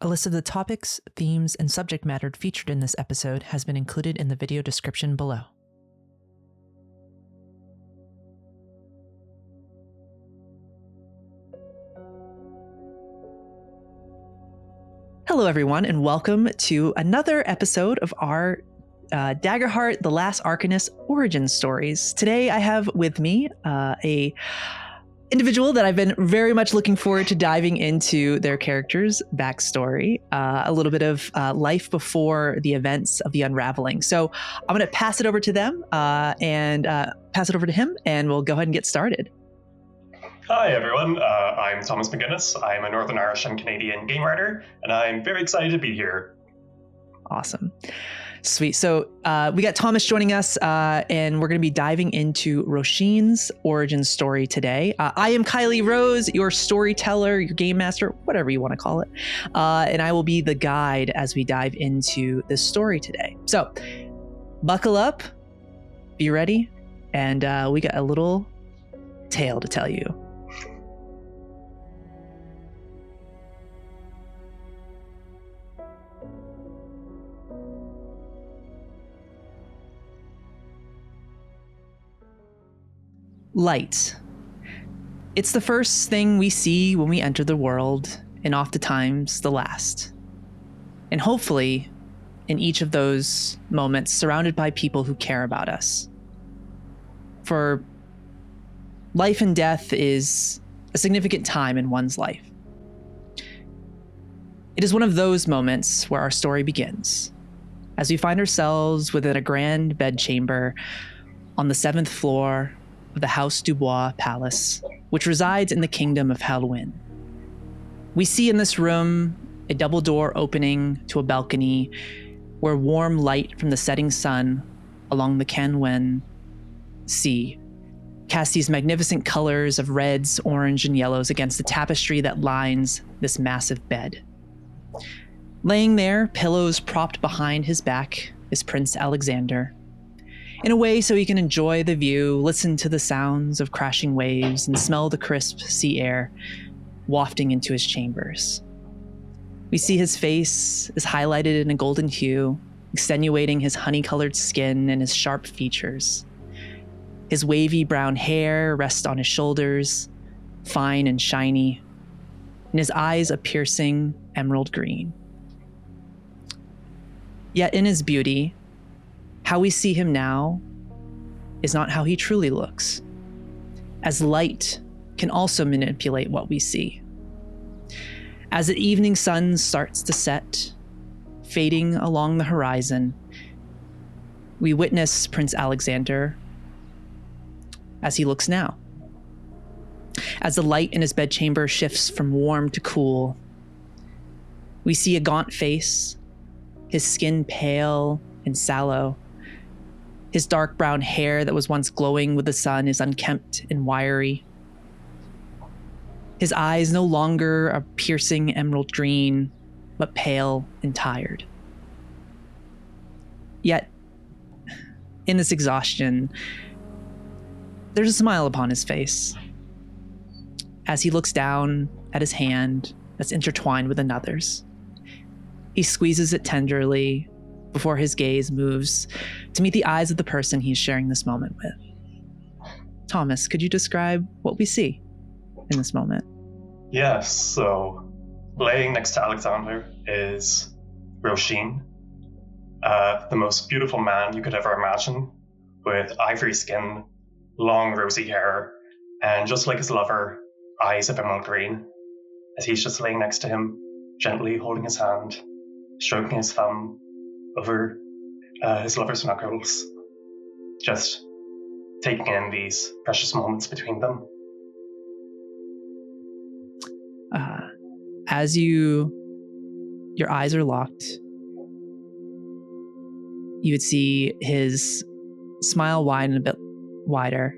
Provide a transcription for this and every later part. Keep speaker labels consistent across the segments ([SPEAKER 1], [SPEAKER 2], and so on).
[SPEAKER 1] A list of the topics, themes, and subject matter featured in this episode has been included in the video description below. Hello, everyone, and welcome to another episode of our Daggerheart, The Last Arcanist origin stories. Today, I have with me a individual that I've been very much looking forward to diving into their character's backstory, a little bit of life before the events of the unraveling. So I'm going to pass it over to them and pass it over to him, and we'll go ahead and get started.
[SPEAKER 2] Hi everyone, I'm Thomas McGuinness. I'm a Northern Irish and Canadian game writer, and I'm very excited to be here.
[SPEAKER 1] Awesome. Sweet. So we got Thomas joining us, and we're going to be diving into Róisín's origin story today. I am Kylie Rose, your storyteller, your game master, whatever you want to call it. And I will be the guide as we dive into this story today. So buckle up, be ready, and we got a little tale to tell you. Light. It's the first thing we see when we enter the world, and oftentimes the last. And hopefully, in each of those moments, surrounded by people who care about us. For life and death is a significant time in one's life. It is one of those moments where our story begins, as we find ourselves within a grand bedchamber on the 7th floor of the House Dubois Palace, which resides in the kingdom of Helwyn. We see in this room a double door opening to a balcony where warm light from the setting sun along the Canwen Sea casts these magnificent colors of reds, orange, and yellows against the tapestry that lines this massive bed. Laying there, pillows propped behind his back, is Prince Alexander, in a way so he can enjoy the view, listen to the sounds of crashing waves, and smell the crisp sea air wafting into his chambers. We see his face is highlighted in a golden hue, extenuating his honey-colored skin and his sharp features. His wavy brown hair rests on his shoulders, fine and shiny, and his eyes a piercing emerald green. Yet in his beauty, how we see him now is not how he truly looks, as light can also manipulate what we see. As the evening sun starts to set, fading along the horizon, we witness Prince Alexander as he looks now. As the light in his bedchamber shifts from warm to cool, we see a gaunt face, his skin pale and sallow. His dark brown hair that was once glowing with the sun is unkempt and wiry. His eyes no longer are piercing emerald green, but pale and tired. Yet, in this exhaustion, there's a smile upon his face as he looks down at his hand that's intertwined with another's. He squeezes it tenderly before his gaze moves to meet the eyes of the person he's sharing this moment with. Thomas, could you describe what we see in this moment?
[SPEAKER 2] Yes, so laying next to Alexander is Róisín, the most beautiful man you could ever imagine, with ivory skin, long rosy hair, and just like his lover, eyes of emerald green, as he's just laying next to him, gently holding his hand, stroking his thumb over his lover's knuckles, just taking in these precious moments between them.
[SPEAKER 1] As your eyes are locked, you would see his smile widen a bit wider,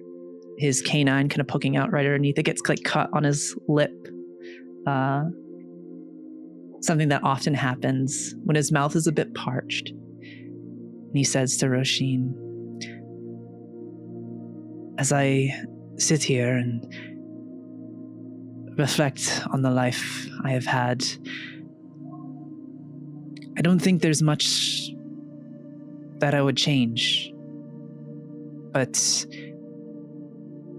[SPEAKER 1] his canine kind of poking out right underneath. It gets like cut on his lip. Something that often happens when his mouth is a bit parched. And he says to Róisín, as I sit here and reflect on the life I have had, I don't think there's much that I would change. But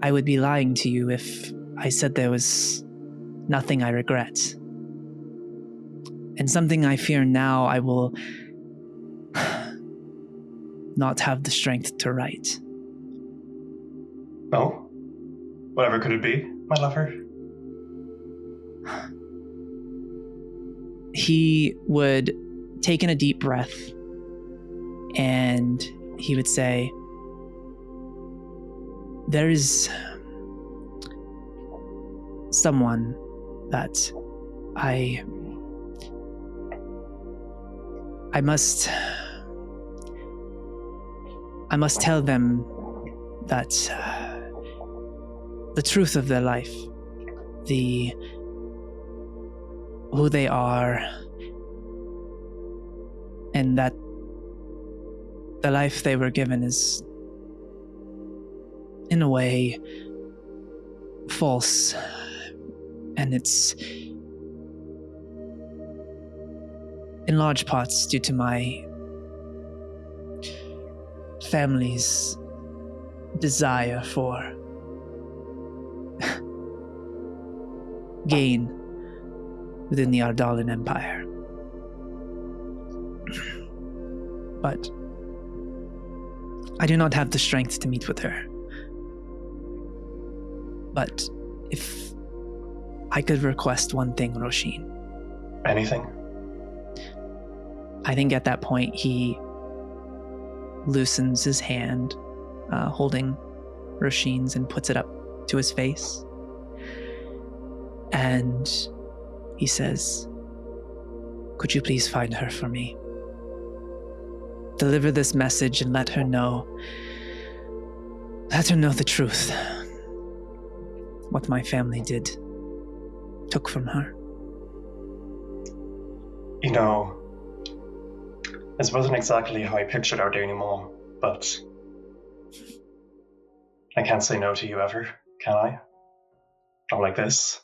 [SPEAKER 1] I would be lying to you if I said there was nothing I regret. And something I fear now I will not have the strength to right.
[SPEAKER 2] Oh? Whatever could it be, my lover?
[SPEAKER 1] He would take in a deep breath and he would say, there is someone that I must tell them that the truth of their life, who they are, and that the life they were given is, in a way, false, and it's in large parts due to my family's desire for gain within the Ardallan Empire. But I do not have the strength to meet with her. But if I could request one thing, Róisín.
[SPEAKER 2] Anything?
[SPEAKER 1] I think at that point he loosens his hand, holding Róisín's, and puts it up to his face. And he says, could you please find her for me? Deliver this message and let her know the truth. What my family took from her.
[SPEAKER 2] You know, this wasn't exactly how I pictured our denouement, but I can't say no to you ever, can I? Not like this.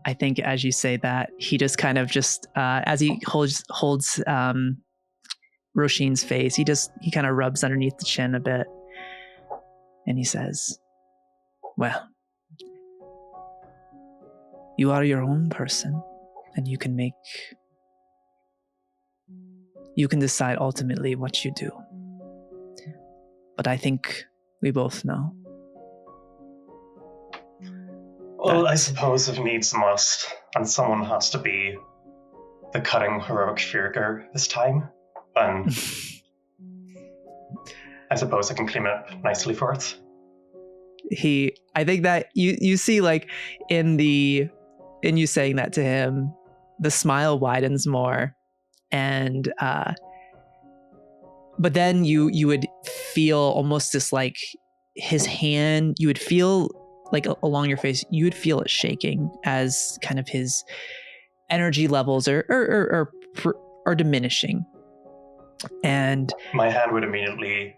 [SPEAKER 1] I think as you say that, he just kind of as he holds Róisín's face, he kind of rubs underneath the chin a bit, and he says, well, you are your own person, and you can decide ultimately what you do. But I think we both know.
[SPEAKER 2] Well, I suppose if needs must, and someone has to be the cutting, heroic figure this time, then I suppose I can clean up nicely for it.
[SPEAKER 1] I think that you see, like, in you saying that to him, the smile widens more, and but then you would feel almost this, like, his hand, you would feel like along your face, you would feel it shaking as kind of his energy levels are diminishing. And
[SPEAKER 2] my hand would immediately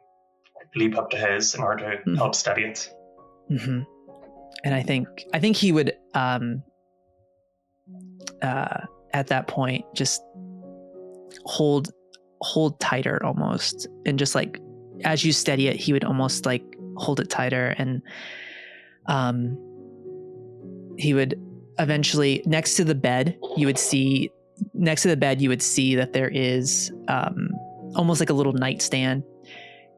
[SPEAKER 2] leap up to his in order to help steady it.
[SPEAKER 1] Mm-hmm. And I think he would at that point just hold tighter almost, and just like as you steady it, he would almost like hold it tighter, and he would eventually next to the bed you would see that there is almost like a little nightstand,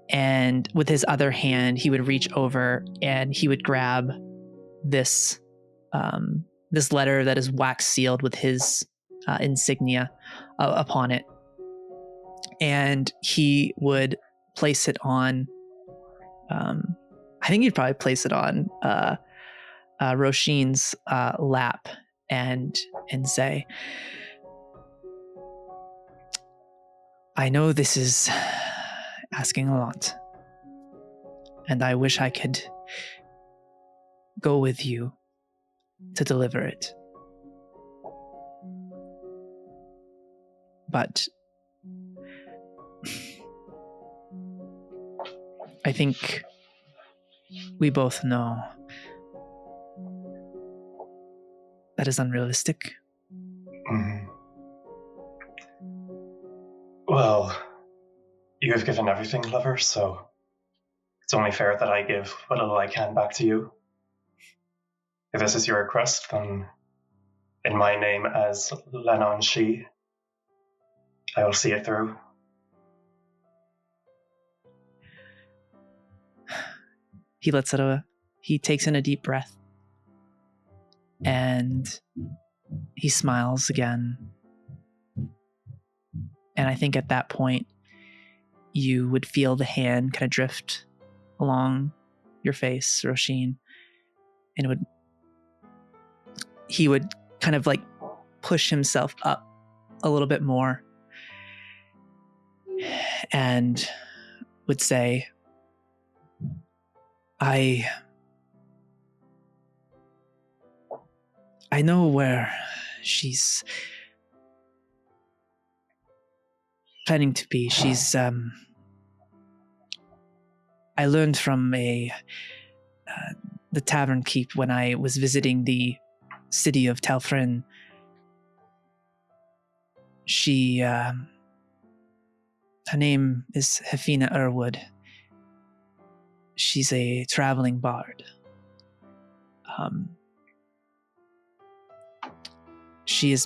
[SPEAKER 1] and with his other hand he would reach over and he would grab this letter that is wax sealed with his insignia upon it, and he would place it on I think he'd probably place it on Róisín's lap and say, I know this is asking a lot, and I wish I could go with you to deliver it. But I think we both know that is unrealistic.
[SPEAKER 2] Mm-hmm. Well, you have given everything, lover, so it's only fair that I give what little I can back to you. If this is your request, then in my name as Lennon She, I will see it through.
[SPEAKER 1] He takes in a deep breath and he smiles again. And I think at that point, you would feel the hand kind of drift along your face, Róisín, and he would kind of like push himself up a little bit more and would say, I know where she's planning to be. She's I learned from the tavern keep when I was visiting the city of Telfrynn. She her name is Hefina Irwood. She's a traveling bard. She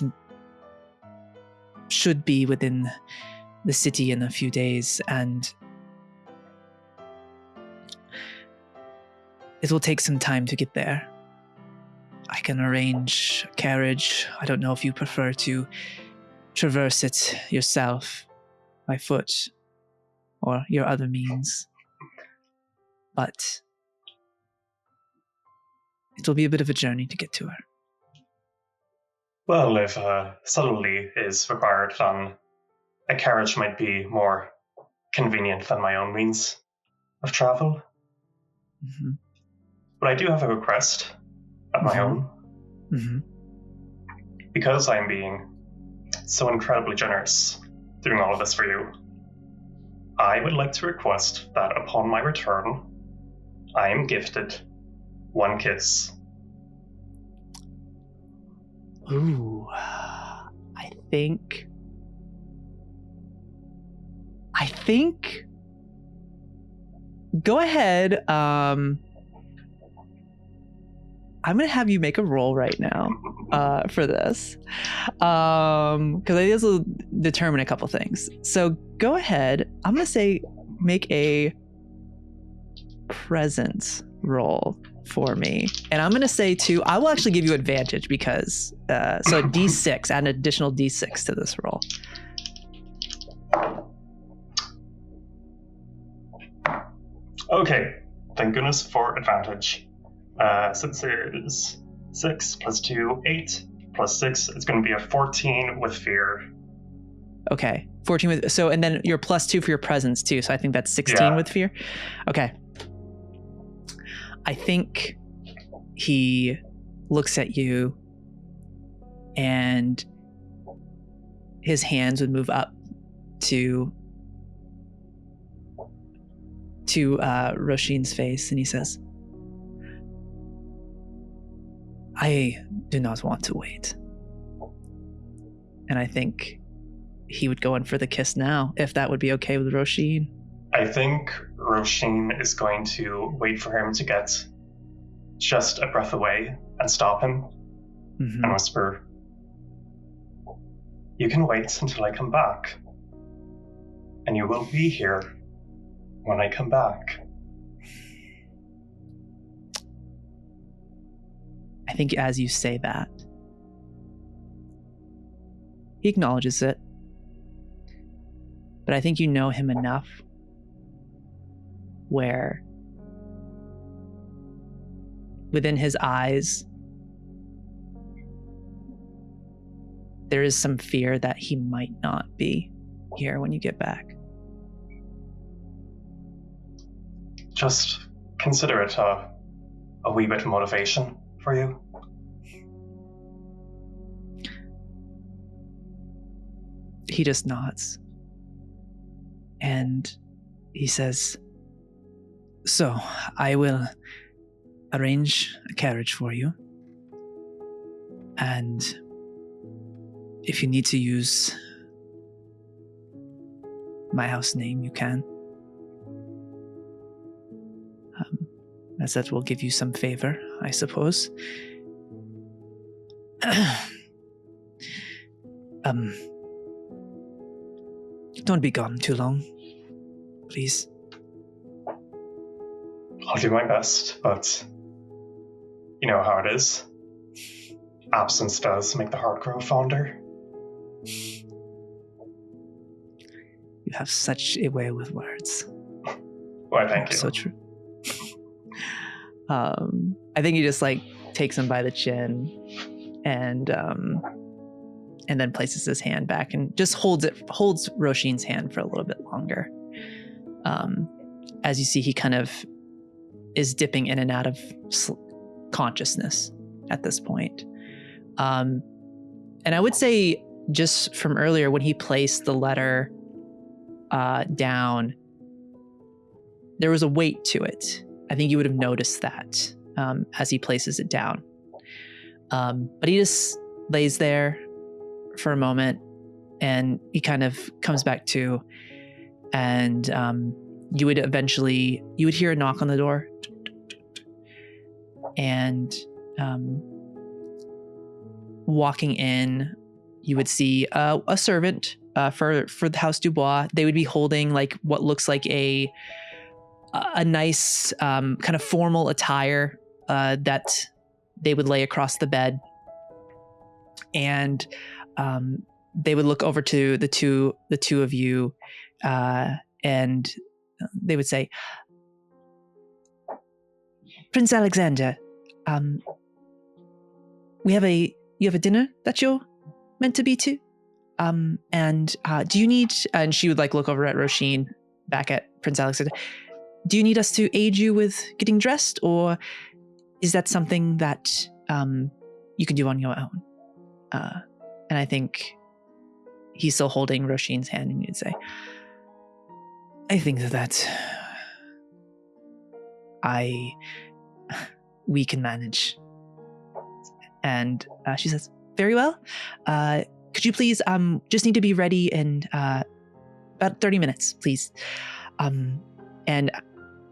[SPEAKER 1] should be within the city in a few days, and it will take some time to get there. I can arrange a carriage. I don't know if you prefer to traverse it yourself by foot or your other means, but it will be a bit of a journey to get to her.
[SPEAKER 2] Well, if subtlety is required, then a carriage might be more convenient than my own means of travel.
[SPEAKER 1] Mm-hmm.
[SPEAKER 2] But I do have a request of my own.
[SPEAKER 1] Mm-hmm.
[SPEAKER 2] Because I'm being so incredibly generous doing all of this for you, I would like to request that upon my return, I am gifted one kiss.
[SPEAKER 1] Ooh, I think go ahead. I'm going to have you make a roll right now for this. Because I think this will determine a couple things. So go ahead. I'm going to say make a presence roll for me. And I'm going to say too, I will actually give you advantage because, so a D6, add an additional D6 to this roll.
[SPEAKER 2] Okay, thank goodness for advantage. Since it is 6 plus 2, 8 plus 6, it's going to be a 14 with fear.
[SPEAKER 1] Okay, 14 with, so, and then your +2 for your presence too. So I think that's 16 with fear. Okay. I think he looks at you and his hands would move up to Róisín's face and he says, I do not want to wait. And I think he would go in for the kiss now, if that would be okay with Róisín.
[SPEAKER 2] I think Róisín is going to wait for him to get just a breath away and stop him and whisper, you can wait until I come back, and you will be here when I come back.
[SPEAKER 1] I think as you say that, he acknowledges it. But I think you know him enough where within his eyes, there is some fear that he might not be here when you get back.
[SPEAKER 2] Just consider it a wee bit of motivation for you.
[SPEAKER 1] He just nods. And he says, so I will arrange a carriage for you. And if you need to use my house name, you can. As that will give you some favor, I suppose. Don't be gone too long, please.
[SPEAKER 2] I'll do my best, but you know how it is. Absence does make the heart grow fonder.
[SPEAKER 1] You have such a way with words.
[SPEAKER 2] Why, thank you.
[SPEAKER 1] So true. I think he just like takes him by the chin and then places his hand back and just holds Róisín's hand for a little bit longer. As you see, he kind of is dipping in and out of consciousness at this point. And I would say just from earlier when he placed the letter down, there was a weight to it. I think you would have noticed that as he places it down. But he just lays there for a moment and he kind of comes back to, and you would hear a knock on the door, and walking in, you would see a servant for the House Dubois. They would be holding like what looks like a nice kind of formal attire that they would lay across the bed, and they would look over to the two of you, and they would say, "Prince Alexander, you have a dinner that you're meant to be to, and do you need?" And she would like look over at Róisín, back at Prince Alexander. "Do you need us to aid you with getting dressed, or is that something that you can do on your own?" And I think he's still holding Róisín's hand, and you'd say, "I think that we can manage." And she says, "Very well. Could you please just need to be ready in about 30 minutes, please." And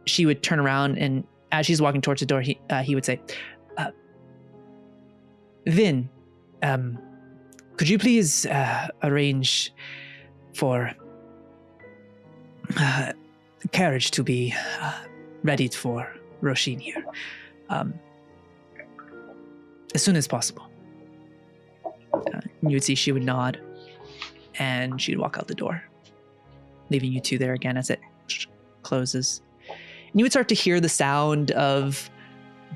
[SPEAKER 1] she would turn around, and as she's walking towards the door, he would say, "Vin, could you please arrange for the carriage to be ready for Róisín here as soon as possible?" You would see she would nod, and she'd walk out the door, leaving you two there again as it closes. And you would start to hear the sound of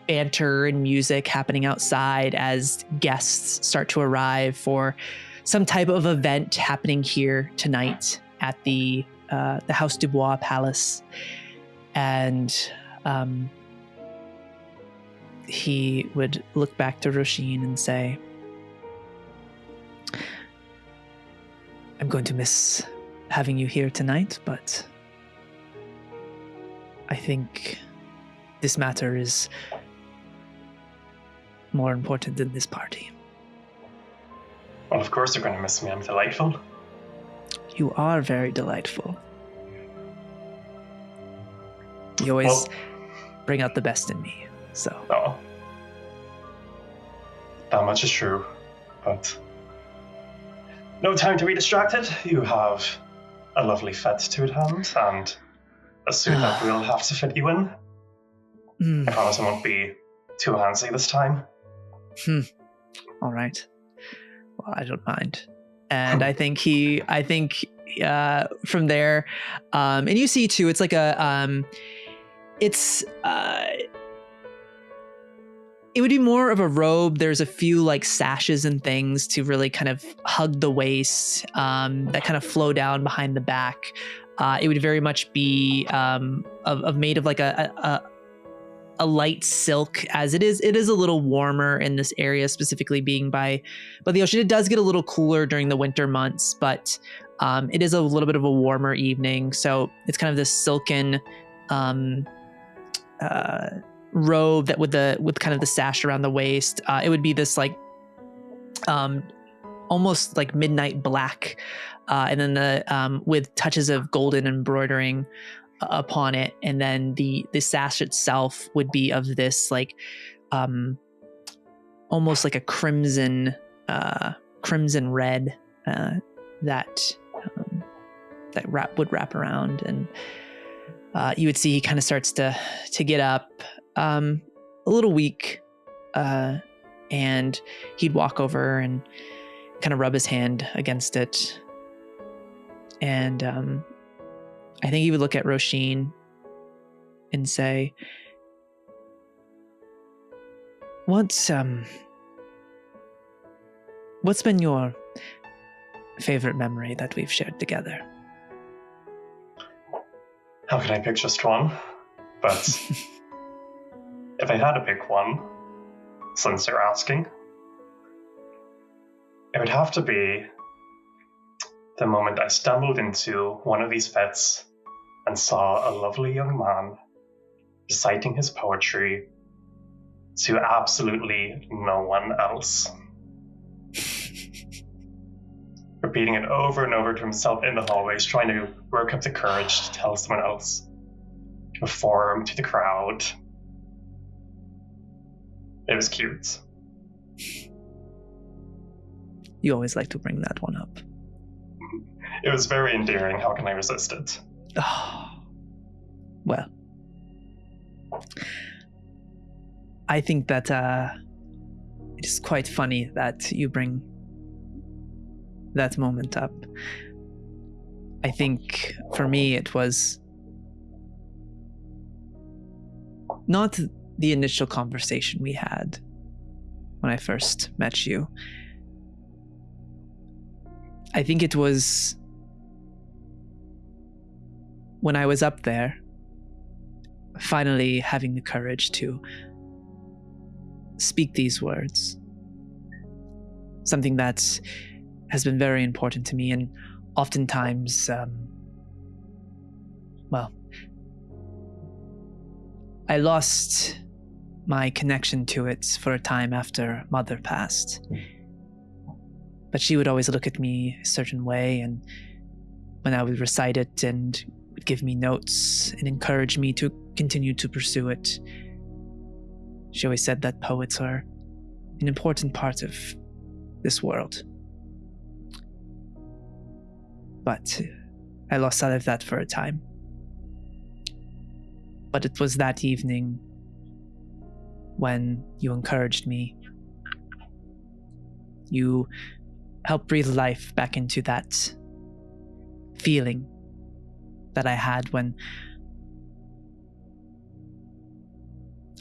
[SPEAKER 1] banter and music happening outside as guests start to arrive for some type of event happening here tonight at the House Dubois Palace. And he would look back to Róisín and say, "I'm going to miss having you here tonight, but I think this matter is more important than this party."
[SPEAKER 2] Well, of course you're going to miss me. I'm delightful.
[SPEAKER 1] You are very delightful. You always bring out the best in me, so.
[SPEAKER 2] Oh, that much is true, but no time to be distracted. You have a lovely fete to attend, and a suit that we'll have to fit you in. I promise it won't be too handsy this time.
[SPEAKER 1] All right. Well, I don't mind. And I think from there, and you see too, it's like it would be more of a robe. There's a few like sashes and things to really kind of hug the waist, that kind of flow down behind the back. It would very much be made of like a light silk, as it is a little warmer in this area, specifically being by the ocean. It does get a little cooler during the winter months, but it is a little bit of a warmer evening. So it's kind of this silken robe that with kind of the sash around the waist. It would be this like almost like midnight black, and then with touches of golden embroidering upon it, and then the sash itself would be of this like almost like a crimson red that would wrap around, and you would see he kind of starts to get up, a little weak, and he'd walk over and kind of rub his hand against it, and I think he would look at Róisín and say, what's been your favorite memory that we've shared together?
[SPEAKER 2] How can I pick just one? But if I had to pick one, since you're asking, it would have to be the moment I stumbled into one of these fetes and saw a lovely young man reciting his poetry to absolutely no one else. Repeating it over and over to himself in the hallways, trying to work up the courage to tell someone else, to perform to the crowd. It was cute.
[SPEAKER 1] You always like to bring that one up.
[SPEAKER 2] It was very endearing. How can I resist it?
[SPEAKER 1] Oh, well, I think that it is quite funny that you bring that moment up. I think for me it was not the initial conversation we had when I first met you. I think it was when I was up there, finally having the courage to speak these words. Something that has been very important to me, and oftentimes, I lost my connection to it for a time after Mother passed. But she would always look at me a certain way, and when I would recite it and would give me notes and encourage me to continue to pursue it, she always said that poets are an important part of this world. But I lost sight of that for a time. But it was that evening when you encouraged me. You helped breathe life back into that feeling that I had when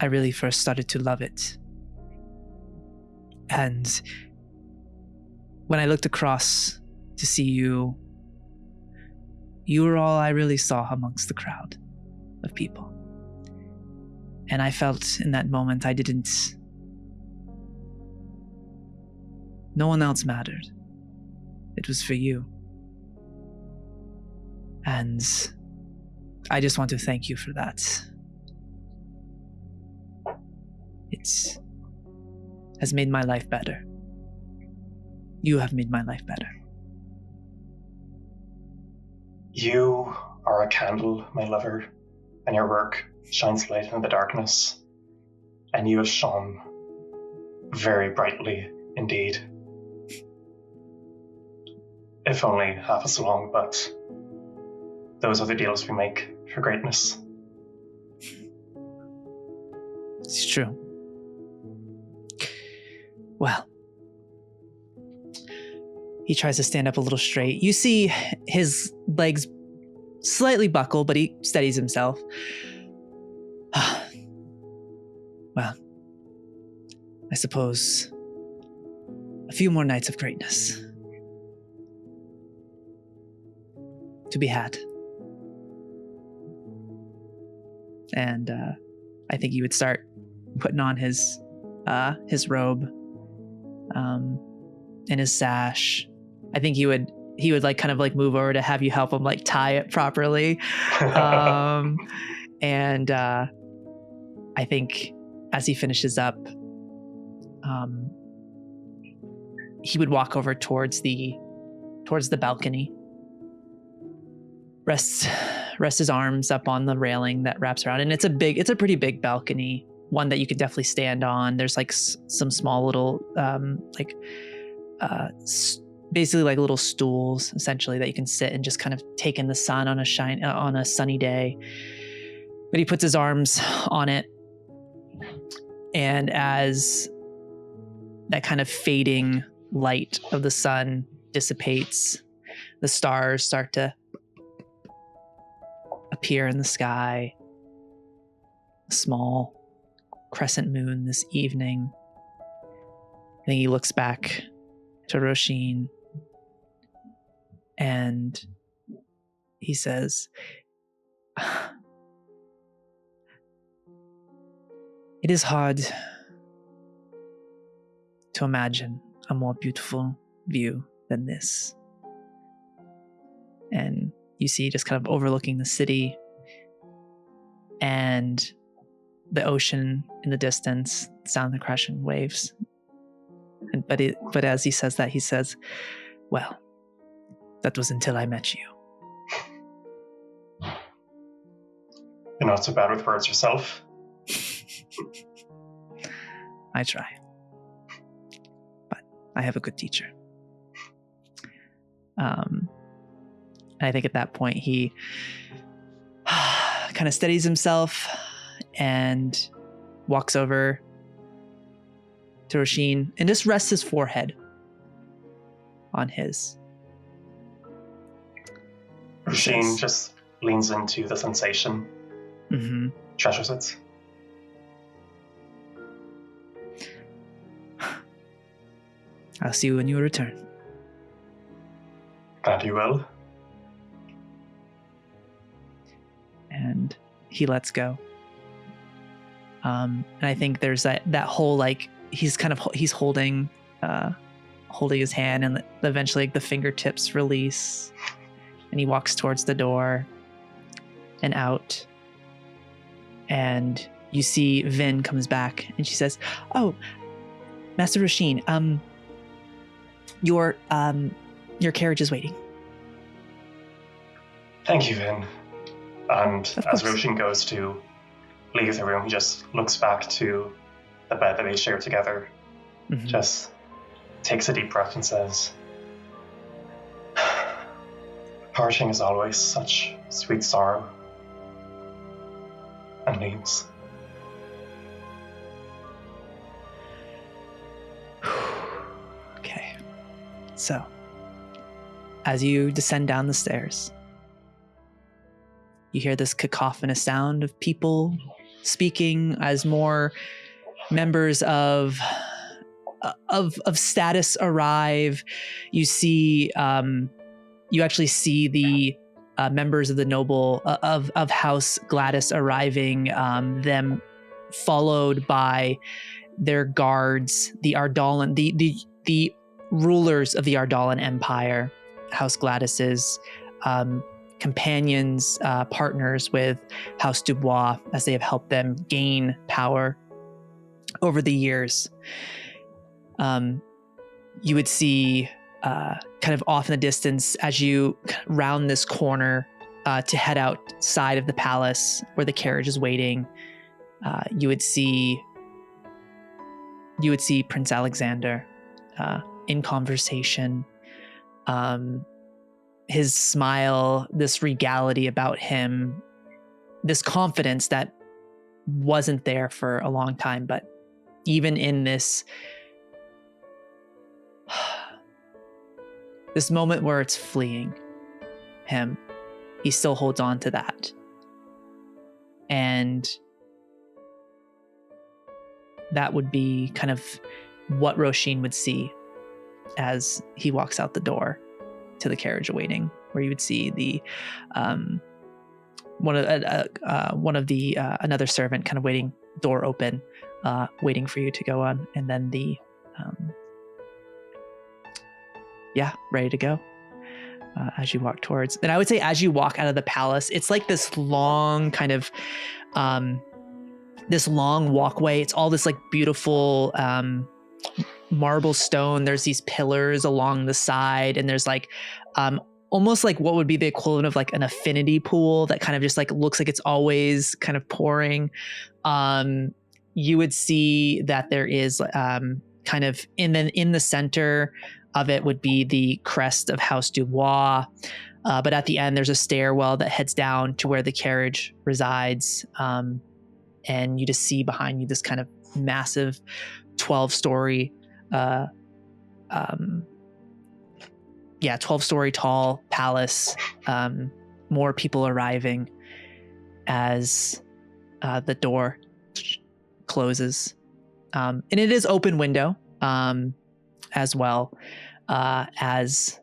[SPEAKER 1] I really first started to love it. And when I looked across to see you, you were all I really saw amongst the crowd of people. And I felt in that moment no one else mattered. It was for you. And I just want to thank you for that. It has made my life better. You have made my life better.
[SPEAKER 2] You are a candle, my lover, and your work shines light in the darkness, and you have shone very brightly indeed. If only half as long, but those are the deals we make for greatness.
[SPEAKER 1] It's true. Well, he tries to stand up a little straight. You see his legs slightly buckle, but he steadies himself. Well, I suppose a few more nights of greatness to be had. And I think he would start putting on his robe and his sash. I think he would like kind of like move over to have you help him like tie it properly. And I think as he finishes up, he would walk over towards the balcony, rests his arms up on the railing that wraps around, and it's a pretty big balcony, one that you could definitely stand on. There's like some small little basically like little stools essentially that you can sit and just kind of take in the sun on a sunny day. But he puts his arms on it, and as that kind of fading light of the sun dissipates, the stars start to appear in the sky. A small crescent moon this evening. Then he looks back to Róisín and he says, "It is hard to imagine a more beautiful view than this." And you see, just kind of overlooking the city and the ocean in the distance, sound the crashing waves. But as he says that, he says, "Well, that was until I met you."
[SPEAKER 2] You're not so bad with words yourself.
[SPEAKER 1] I try. But I have a good teacher. And I think at that point he kind of steadies himself and walks over to Róisín and just rests his forehead on his.
[SPEAKER 2] Róisín just leans into the sensation, treasures it.
[SPEAKER 1] I'll see you when you return.
[SPEAKER 2] Glad you will.
[SPEAKER 1] And he lets go. And I think there's that whole like he's holding his hand, and eventually like, the fingertips release, and he walks towards the door and out. And you see Vin comes back, and she says, "Oh, Master Róisín, your carriage is waiting."
[SPEAKER 2] Thank you, Vin. And as Róisín goes to leave the room, he just looks back to the bed that they share together, just takes a deep breath and says, "Parting is always such sweet sorrow," and leaves.
[SPEAKER 1] Okay. So, as you descend down the stairs, you hear this cacophonous sound of people speaking as more members of status arrive. You see, you actually see the members of the noble of House Gladys arriving. Them followed by their guards, the Ardallan, the rulers of the Ardallan Empire, House Gladys's companions, partners with House Dubois, as they have helped them gain power over the years. You would see kind of off in the distance as you round this corner to head outside of the palace where the carriage is waiting. You would see Prince Alexander in conversation. His smile, this regality about him, this confidence that wasn't there for a long time, but even in this moment where it's fleeing him, he still holds on to that. And that would be kind of what Róisín would see as he walks out the door to the carriage awaiting, where you would see the another servant kind of waiting, door open, waiting for you to go on, and then the ready to go as you walk towards. And I would say as you walk out of the palace, it's like this long kind of this long walkway. It's all this like beautiful marble stone. There's these pillars along the side, and there's like almost like what would be the equivalent of like an affinity pool that kind of just like looks like it's always kind of pouring. You would see that there is kind of in the center of it would be the crest of House Dubois. But at the end, there's a stairwell that heads down to where the carriage resides. And you just see behind you this kind of massive 12-story 12-story tall palace. More people arriving as the door closes. And it is open window as well, as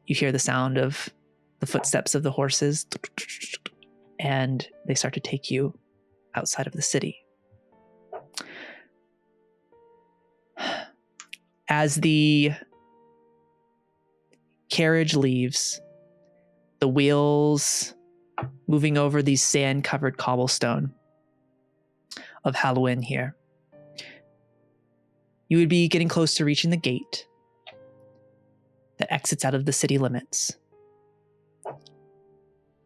[SPEAKER 1] you hear the sound of the footsteps of the horses, and they start to take you outside of the city. As the carriage leaves, the wheels moving over these sand-covered cobblestone of Halloween here, you would be getting close to reaching the gate that exits out of the city limits,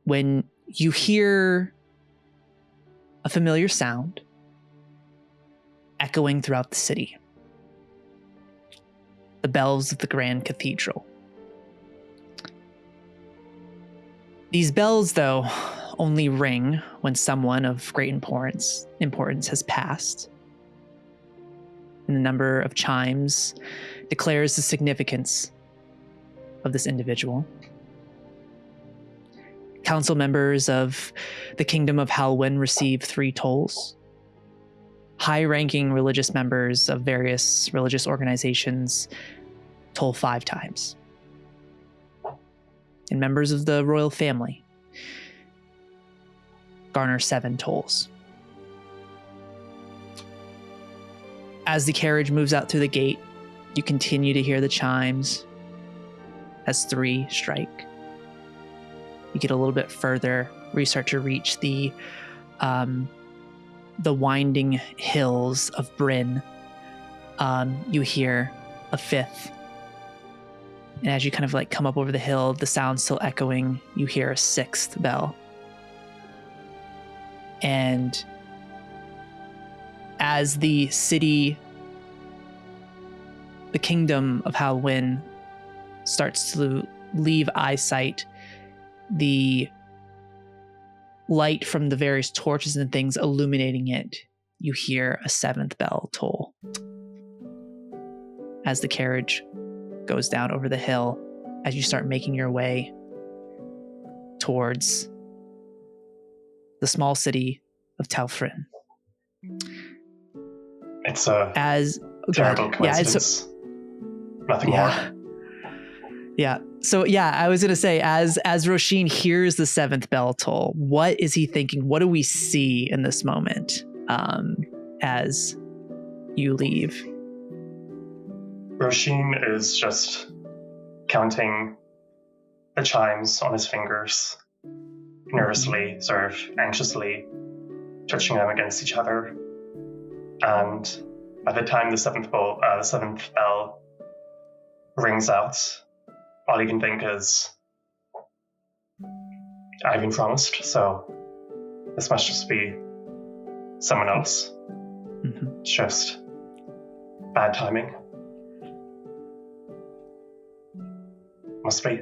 [SPEAKER 1] when you hear a familiar sound echoing throughout the city. The bells of the Grand Cathedral. These bells, though, only ring when someone of great importance has passed. And the number of chimes declares the significance of this individual. Council members of the Kingdom of Halloween receive 3 tolls. High-ranking religious members of various religious organizations toll 5 times. And members of the royal family garner 7 tolls. As the carriage moves out through the gate, you continue to hear the chimes as 3 strike. You get a little bit further where you start to reach the winding hills of Bryn. You hear a 5th. And as you kind of like come up over the hill, the sound still echoing, you hear a 6th bell. And as the city, the Kingdom of Halloween starts to leave eyesight, the light from the various torches and things illuminating it, you hear a 7th bell toll as the carriage goes down over the hill, as you start making your way towards the small city of Telfrynn.
[SPEAKER 2] It's a terrible coincidence. Nothing more.
[SPEAKER 1] Yeah. So I was gonna say, as Róisín hears the 7th bell toll, what is he thinking? What do we see in this moment as you leave?
[SPEAKER 2] Róisín is just counting the chimes on his fingers, nervously, sort of anxiously touching them against each other. And by the time the 7th bell rings out, all he can think is, I've been promised, so this must just be someone else.
[SPEAKER 1] Mm-hmm.
[SPEAKER 2] It's just bad timing. Must be.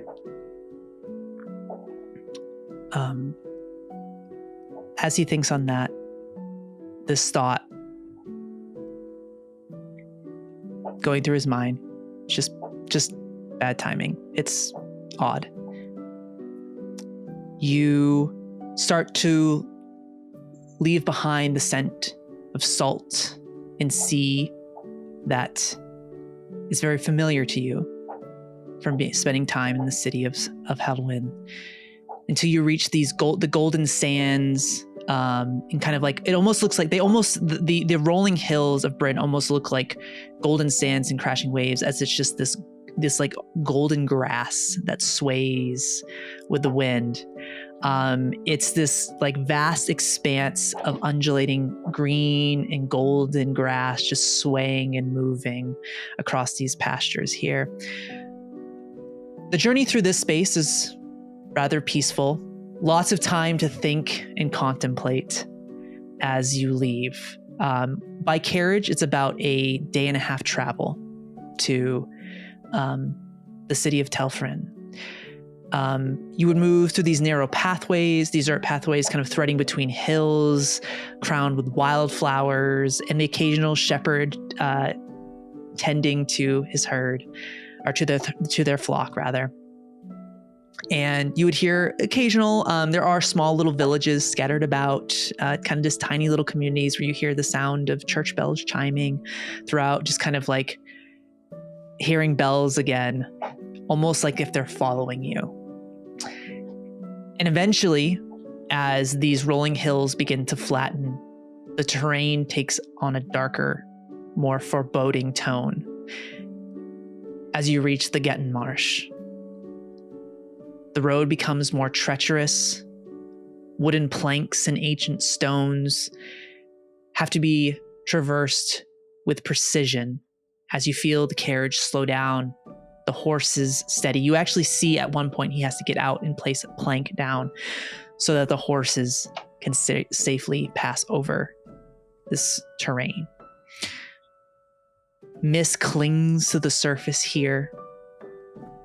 [SPEAKER 1] As he thinks on that, this thought going through his mind, just bad timing. It's odd. You start to leave behind the scent of salt and sea that is very familiar to you from spending time in the city of Halloween, until you reach the golden sands, and kind of like, it almost looks like the rolling hills of Bryn almost look like golden sands and crashing waves, as it's just this like golden grass that sways with the wind. It's this like vast expanse of undulating green and golden grass just swaying and moving across these pastures here. The journey through this space is rather peaceful. Lots of time to think and contemplate as you leave. By carriage, it's about a day and a half travel to the city of Telfrynn. You would move through these narrow pathways. These are pathways kind of threading between hills, crowned with wildflowers, and the occasional shepherd tending to his herd, or to their flock, rather. And you would hear occasional, there are small little villages scattered about, kind of just tiny little communities where you hear the sound of church bells chiming throughout, just kind of like hearing bells again, almost like if they're following you. And eventually, as these rolling hills begin to flatten, the terrain takes on a darker, more foreboding tone as you reach the Gettin Marsh. The road becomes more treacherous. Wooden planks and ancient stones have to be traversed with precision as you feel the carriage slow down, the horses steady. You actually see at one point he has to get out and place a plank down so that the horses can safely pass over this terrain. Mist clings to the surface here,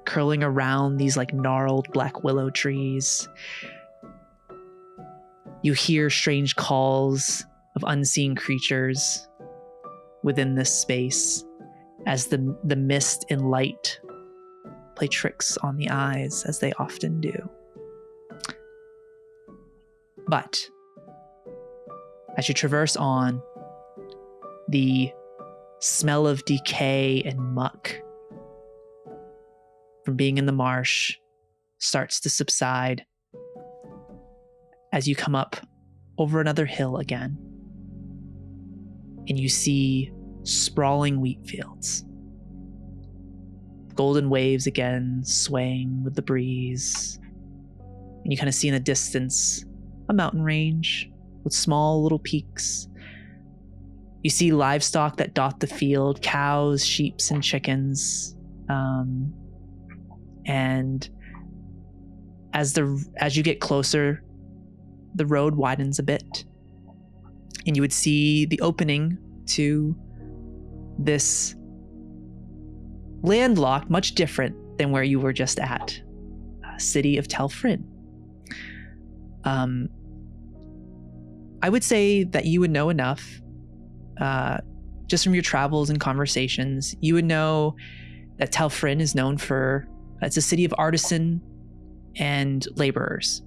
[SPEAKER 1] curling around these like gnarled black willow trees. You hear strange calls of unseen creatures within this space as the mist and light play tricks on the eyes, as they often do. But as you traverse on, the smell of decay and muck from being in the marsh starts to subside as you come up over another hill again, and you see sprawling wheat fields. Golden waves again swaying with the breeze, and you kind of see in the distance a mountain range with small little peaks. You see livestock that dot the field, cows, sheep, and chickens. And as you get closer, the road widens a bit, and you would see the opening to this landlocked, much different than where you were just at, city of Telfrynn. I would say that you would know enough, just from your travels and conversations. You would know that Telfrynn is known for, it's a city of artisan and laborers.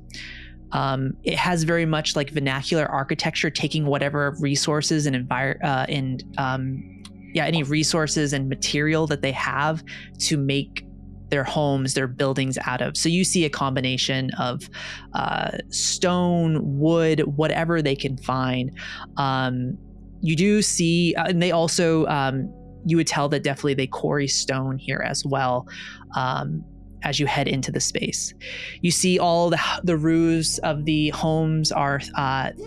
[SPEAKER 1] It has very much like vernacular architecture, taking whatever resources and any resources and material that they have to make their homes, their buildings out of. So you see a combination of stone, wood, whatever they can find. You do see, and they also, you would tell that definitely they quarry stone here as well. As you head into the space, you see all the roofs of the homes are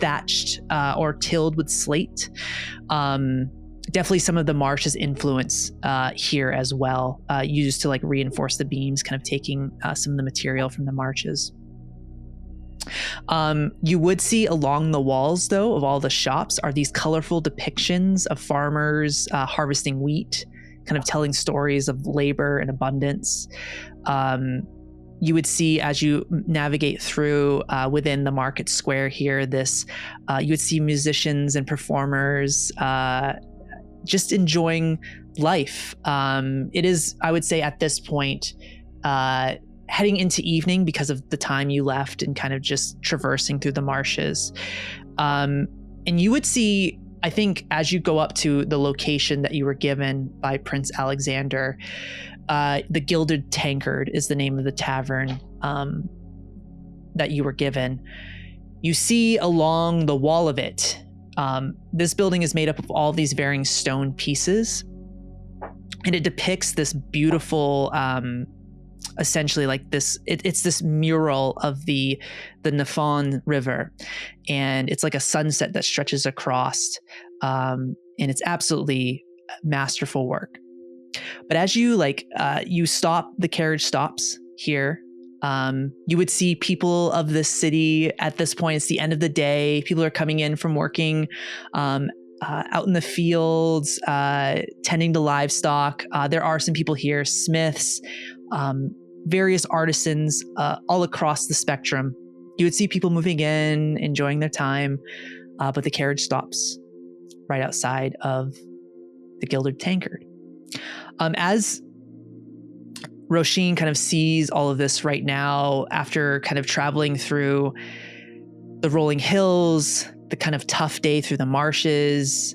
[SPEAKER 1] thatched or tilled with slate. Definitely some of the marsh's influence here as well, used to like reinforce the beams, kind of taking some of the material from the marshes. You would see along the walls, though, of all the shops are these colorful depictions of farmers harvesting wheat, kind of telling stories of labor and abundance. You would see as you navigate through within the market square here, you would see musicians and performers just enjoying life. It is, I would say at this point, heading into evening because of the time you left and kind of just traversing through the marshes. And you would see, I think, as you go up to the location that you were given by Prince Alexander, the Gilded Tankard is the name of the tavern that you were given. You see along the wall of it, this building is made up of all these varying stone pieces, and it depicts this beautiful essentially like this. It's this mural of the Nafon River, and it's like a sunset that stretches across, and it's absolutely masterful work. But as you you stop, the carriage stops here. You would see people of this city at this point. It's the end of the day. People are coming in from working out in the fields, tending to livestock. There are some people here, smiths, various artisans all across the spectrum. You would see people moving in, enjoying their time, but the carriage stops right outside of the Gilded Tankard. As Róisín kind of sees all of this right now, after kind of traveling through the rolling hills, the kind of tough day through the marshes,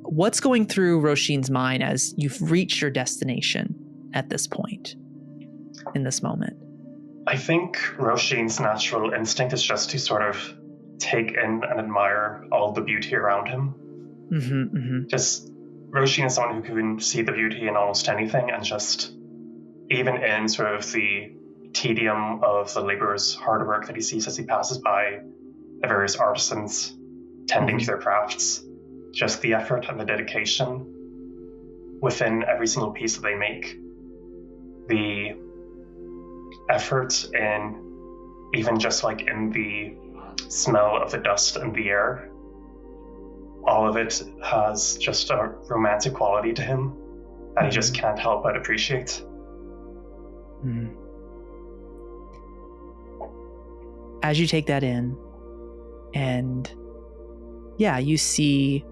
[SPEAKER 1] what's going through Róisín's mind as you've reached your destination at this point, in this moment?
[SPEAKER 2] I think Róisín's natural instinct is just to sort of take in and admire all the beauty around him.
[SPEAKER 1] Mm-hmm, mm-hmm.
[SPEAKER 2] Just Róisín is someone who can see the beauty in almost anything, and just even in sort of the tedium of the laborer's hard work that he sees as he passes by the various artisans tending to their crafts, just the effort and the dedication within every single piece that they make, the effort in even just like in the smell of the dust and the air. All of it has just a romantic quality to him that he just can't help but appreciate.
[SPEAKER 1] Mm. As you take that in, and yeah, you see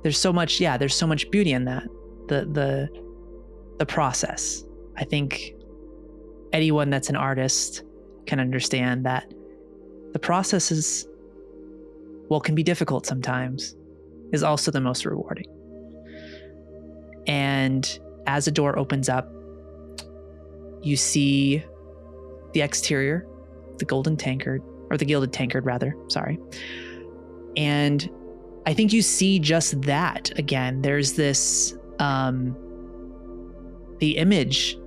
[SPEAKER 1] there's so much beauty in that. The process. I think anyone that's an artist can understand that the process is, well, can be difficult sometimes, is also the most rewarding. And as a door opens up, you see the exterior, the Golden Tankard, or the Gilded Tankard rather, sorry. And I think you see just that again. There's this, the image,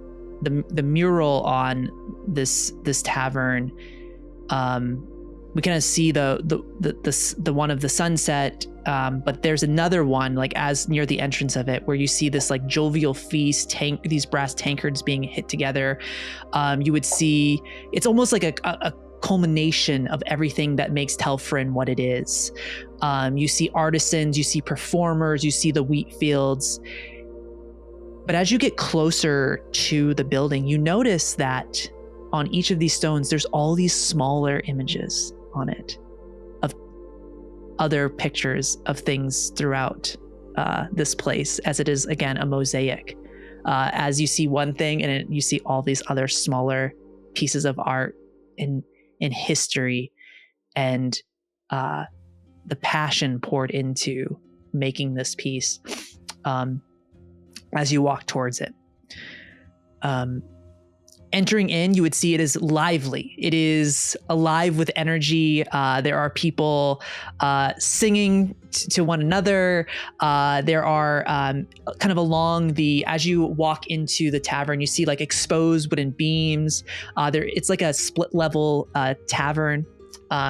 [SPEAKER 1] the mural on this tavern. We kind of see the one of the sunset, but there's another one like as near the entrance of it where you see this like jovial feast, these brass tankards being hit together. You would see it's almost like a culmination of everything that makes Telfrynn what it is. You see artisans, you see performers, you see the wheat fields. But as you get closer to the building, you notice that on each of these stones, there's all these smaller images on it of other pictures of things throughout this place, as it is, again, a mosaic. As you see one thing and you see all these other smaller pieces of art in history and the passion poured into making this piece as you walk towards it. Entering in, you would see it is lively. It is alive with energy. There are people singing to one another. There are kind of along as you walk into the tavern, you see like exposed wooden beams. It's like a split level tavern.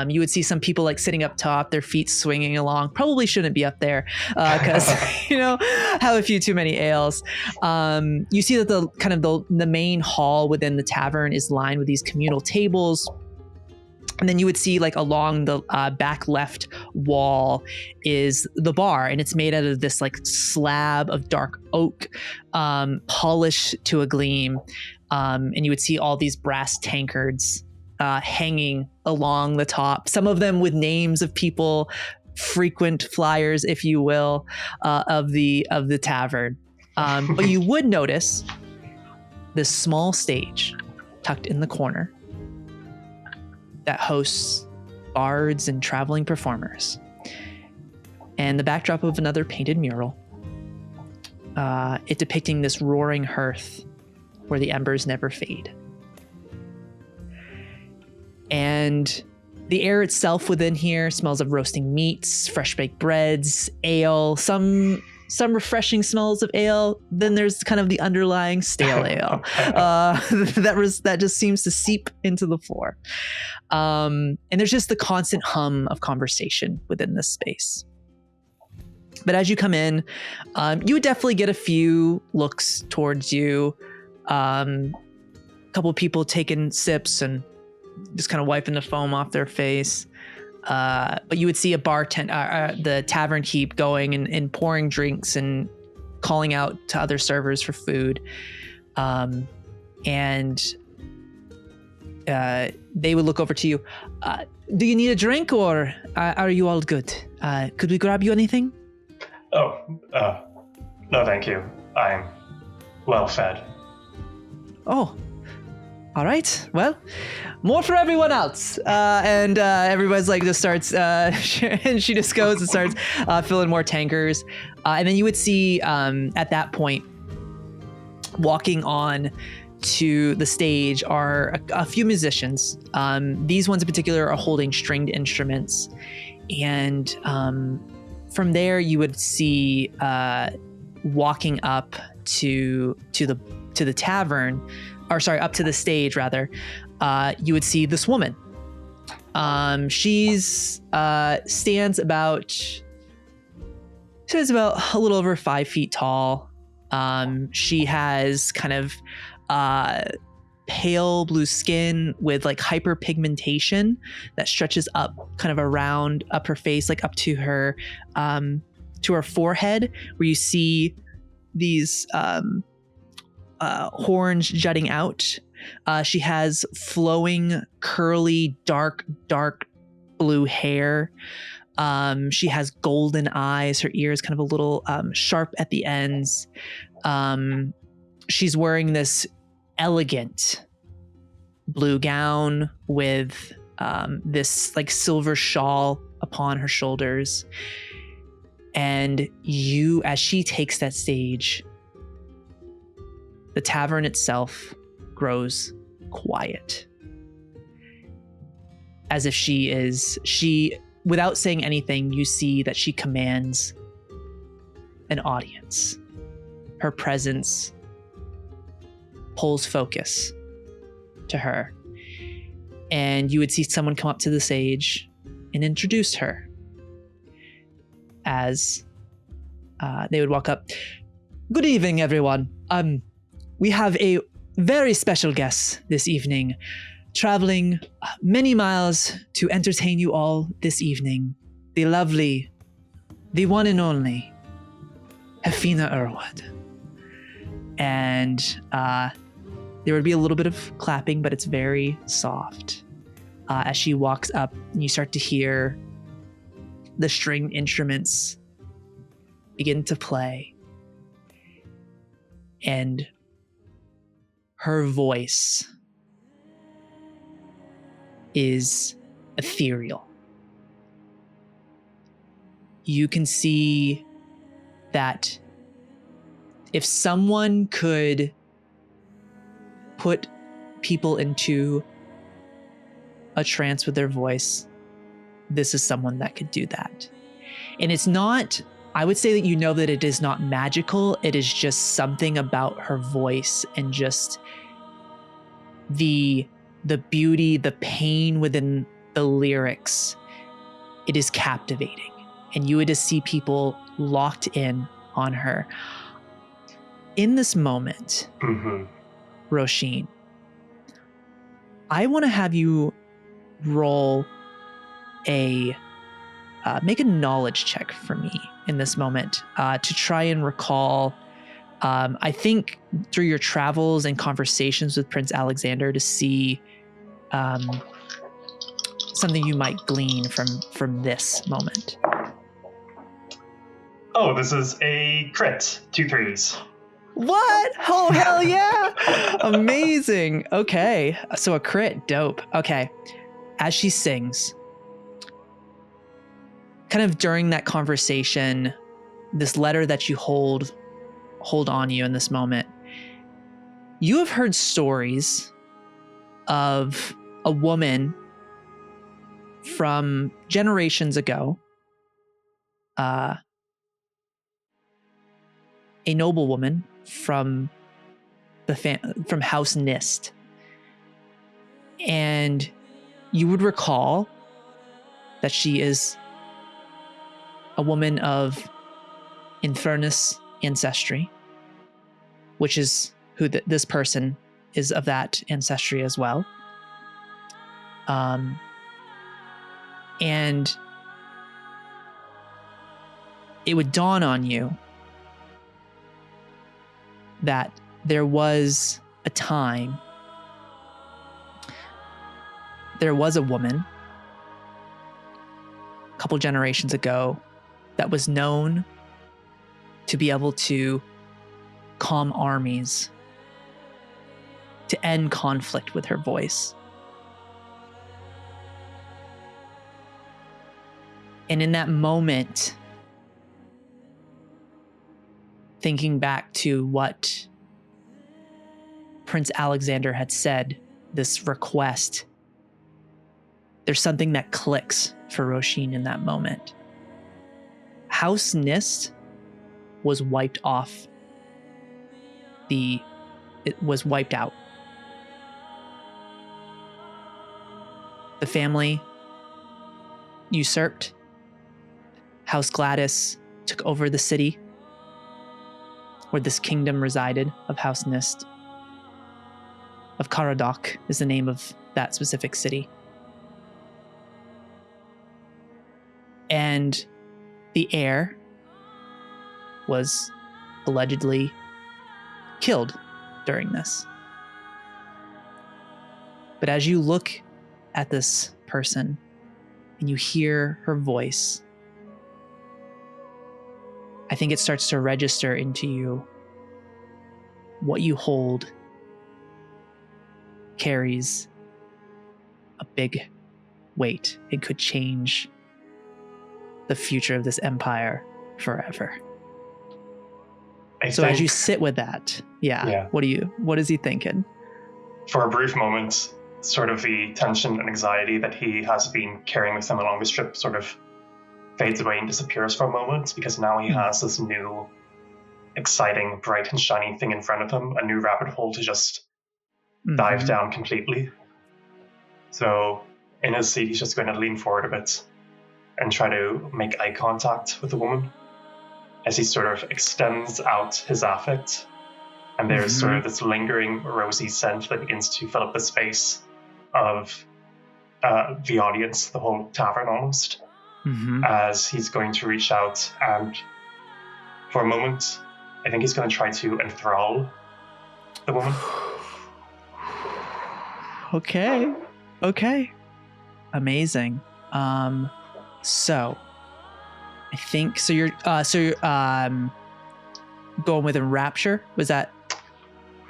[SPEAKER 1] You would see some people like sitting up top, their feet swinging along. Probably shouldn't be up there because have a few too many ales. You see that the main hall within the tavern is lined with these communal tables. And then you would see like along the back left wall is the bar, and it's made out of this like slab of dark oak, polished to a gleam. And you would see all these brass tankards hanging along the top, some of them with names of people, frequent flyers, if you will, of the tavern. But you would notice this small stage tucked in the corner that hosts bards and traveling performers, and the backdrop of another painted mural, it depicting this roaring hearth where the embers never fade. And the air itself within here smells of roasting meats, fresh baked breads, ale, some some refreshing smells of ale. Then there's kind of the underlying stale ale that just seems to seep into the floor. And there's just the constant hum of conversation within this space. But as you come in, you would definitely get a few looks towards you. A couple of people taking sips and just kind of wiping the foam off their face. But you would see a the tavern keep going and pouring drinks and calling out to other servers for food. And they would look over to you. Do you need a drink or are you all good? Could we grab you anything?
[SPEAKER 2] Oh, no thank you. I'm well fed.
[SPEAKER 1] Oh, all right. Well, more for everyone else. And everybody's like just starts, and she just goes and starts filling more tankers. And then you would see at that point, walking on to the stage are a few musicians. These ones in particular are holding stringed instruments. And from there, you would see walking up to the tavern, or sorry, up to the stage rather. You would see this woman. She's stands about a little over 5 feet tall. She has kind of pale blue skin with like hyperpigmentation that stretches up kind of around up her face, like up to her forehead, where you see these horns jutting out. She has flowing, curly, dark blue hair. She has golden eyes. Her ears kind of a little sharp at the ends. She's wearing this elegant blue gown with this like silver shawl upon her shoulders. And as she takes that stage, the tavern itself grows quiet. As if she, without saying anything, you see that she commands an audience. Her presence pulls focus to her. And you would see someone come up to the stage and introduce her as they would walk up. Good evening, everyone. We have a very special guest this evening, traveling many miles to entertain you all this evening. The lovely, the one and only, Hefina Irwood. And there would be a little bit of clapping, but it's very soft. As she walks up, and you start to hear the stringed instruments begin to play. And her voice is ethereal. You can see that if someone could put people into a trance with their voice, this is someone that could do that. And it's not, I would say that you know that it is not magical. It is just something about her voice and just the beauty, the pain within the lyrics. It is captivating. And you would just see people locked in on her. In this moment, Róisín, I want to have you roll make a knowledge check for me in this moment to try and recall, I think through your travels and conversations with Prince Alexander, to see something you might glean from this moment.
[SPEAKER 2] Oh, this is a crit. 2 3s.
[SPEAKER 1] What? Oh, hell yeah. Amazing. Okay. So a crit. Dope. Okay. As she sings, kind of during that conversation, this letter that you hold on you in this moment, you have heard stories of a woman from generations ago a noblewoman from from House Nist. And you would recall that she is a woman of Infernus ancestry, which is who this person is, of that ancestry as well. And it would dawn on you that there was a time, there was a woman a couple generations ago that was known to be able to calm armies, to end conflict with her voice. And in that moment, thinking back to what Prince Alexander had said, this request, there's something that clicks for Róisín in that moment. House Nist was wiped off. It was wiped out. The family usurped. House Gladys took over the city where this kingdom resided of House Nist. Of Caradoc is the name of that specific city. And the heir was allegedly killed during this. But as you look at this person and you hear her voice, I think it starts to register into you what you hold carries a big weight. It could change the future of this empire forever. So as you sit with that, what is he thinking?
[SPEAKER 2] For a brief moment, sort of the tension and anxiety that he has been carrying with him along this trip sort of fades away and disappears for a moment, because now he has this new, exciting, bright and shiny thing in front of him, a new rabbit hole to just dive down completely. So in his seat, he's just going to lean forward a bit and try to make eye contact with the woman as he sort of extends out his affect. And there's sort of this lingering rosy scent that begins to fill up the space of the audience, the whole tavern almost, as he's going to reach out and for a moment, I think he's going to try to enthrall the woman.
[SPEAKER 1] Okay. Amazing. So I think so you're going with Enrapture? Was that,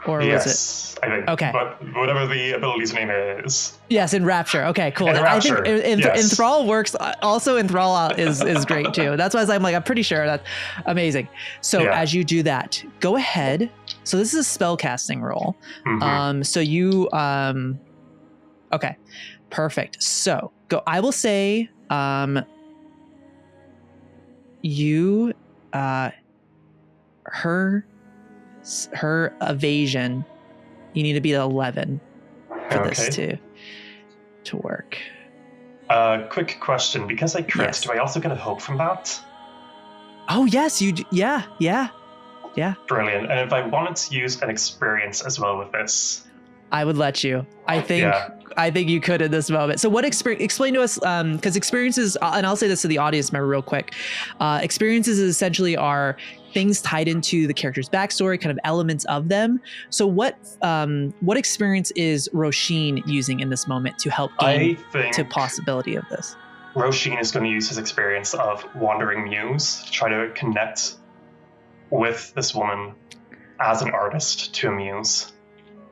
[SPEAKER 1] or
[SPEAKER 2] yes,
[SPEAKER 1] was it?
[SPEAKER 2] I think.
[SPEAKER 1] Okay.
[SPEAKER 2] But whatever the ability's name is.
[SPEAKER 1] Yes, Enrapture. Okay, cool.
[SPEAKER 2] Enrapture.
[SPEAKER 1] I think
[SPEAKER 2] Yes.
[SPEAKER 1] Enthrall works. Also, Enthrall is great too. That's why I'm pretty sure that's amazing. So as you do that, go ahead. So this is a spell casting roll. So you okay, perfect. So go. I will say you her evasion, you need to be at 11 for this to work.
[SPEAKER 2] Quick question, because I crit, do I also get a hope from that?
[SPEAKER 1] Oh yes, you yeah.
[SPEAKER 2] Brilliant. And if I wanted to use an experience as well with this,
[SPEAKER 1] I would let you. I think you could in this moment. So what explain to us, because experiences, and I'll say this to the audience member real quick, experiences essentially are things tied into the character's backstory, kind of elements of them. So what experience is Róisín using in this moment to help gain to possibility of this?
[SPEAKER 2] Róisín is going to use his experience of Wandering Muse to try to connect with this woman as an artist to a muse.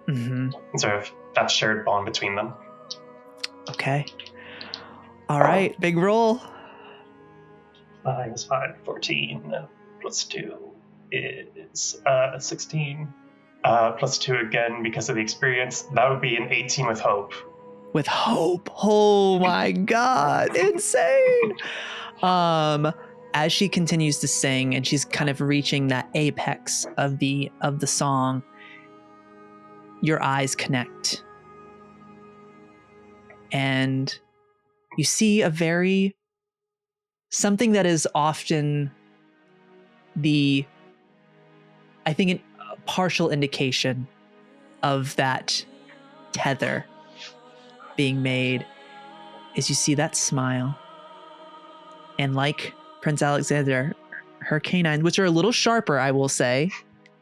[SPEAKER 2] And sort of that shared bond between them.
[SPEAKER 1] Okay. All right, big roll.
[SPEAKER 2] 5 is 5, 14, plus 2 is 16. Plus 2 again because of the experience. That would be an 18 with hope.
[SPEAKER 1] With hope. Oh my God, insane. as she continues to sing and she's kind of reaching that apex of the song, your eyes connect. And you see something that is often a partial indication of that tether being made is you see that smile. And like Prince Alexander, her canines, which are a little sharper, I will say,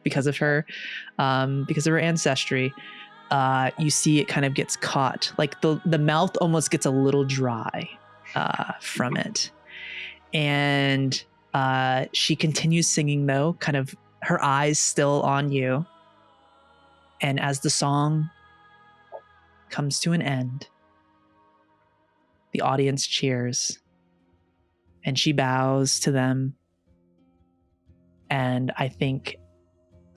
[SPEAKER 1] because of her ancestry, you see it kind of gets caught. Like the mouth almost gets a little dry from it. And she continues singing, though, kind of her eyes still on you. And as the song comes to an end, the audience cheers. And she bows to them. And I think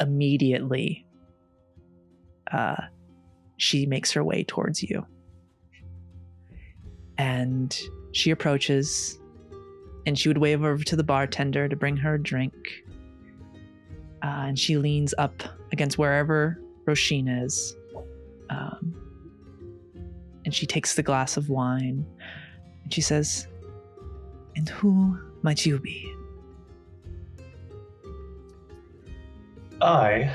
[SPEAKER 1] immediately she makes her way towards you. And she approaches, and she would wave over to the bartender to bring her a drink. And she leans up against wherever Róisín is. And she takes the glass of wine. And she says, "And who might you be?"
[SPEAKER 2] I